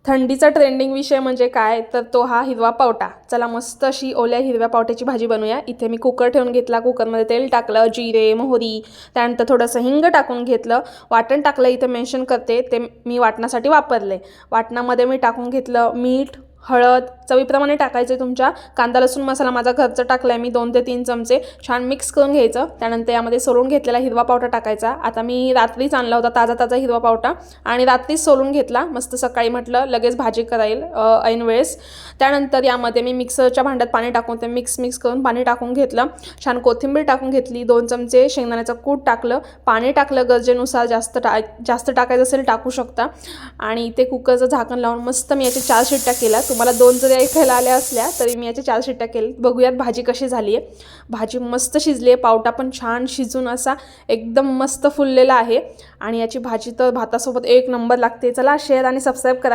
थंडीचा ट्रेंडिंग विषय म्हणजे काय तर तो हा हिरवा पावटा. चला मस्त अशी ओल्या हिरव्या पावट्याची भाजी बनवूया. इथे मी कुकर ठेवून घेतला, कुकरमध्ये तेल टाकलं, जिरे मोहरी, त्यानंतर थोडंसं हिंग टाकून घेतलं, वाटण टाकलं, इथे मेन्शन करते ते मी वाटणासाठी वापरले. वाटणामध्ये मी टाकून घेतलं मीठ, हळद चवीप्रमाणे टाकायचे तुमच्या. कांदा लसूण मसाला माझा घरचा टाकला आहे मी 2 ते 3 चमचे. छान मिक्स करून घ्यायचं. त्यानंतर यामध्ये सोलून घेतलेला हिरवा पावटा टाकायचा. आता मी रात्रीच आणला होता ताजा ताजा हिरवा पावटा आणि रात्रीच सोलून घेतला. मस्त सकाळी म्हटलं लगेच भाजी कराईल ऐन वेळेस. त्यानंतर यामध्ये मी मिक्सरच्या भांड्यात पाणी टाकून ते मिक्स करून पाणी टाकून घेतलं. छान कोथिंबीर टाकून घेतली, 2 चमचे शेंगदाण्याचं कूट टाकलं, पाणी टाकलं गरजेनुसार. जास्त टाकायचं असेल टाकू शकता. आणि इथे कुकरचं झाकण लावून मस्त मी याचे 4 शिट्ट्या केल्या. तुम्हाला 2 जरी ऐकायला आल्या असल्या तरी मी याचे 4 शिट्ट्या केल्या. बघूयात भाजी कशी झाली आहे. भाजी मस्त शिजली आहे, पावटा पण छान शिजून असा एकदम मस्त फुललेला आहे आणि याची भाजी तर भातासोबत एक नंबर लागते. चला शेअर आणि सबस्क्राईब करा.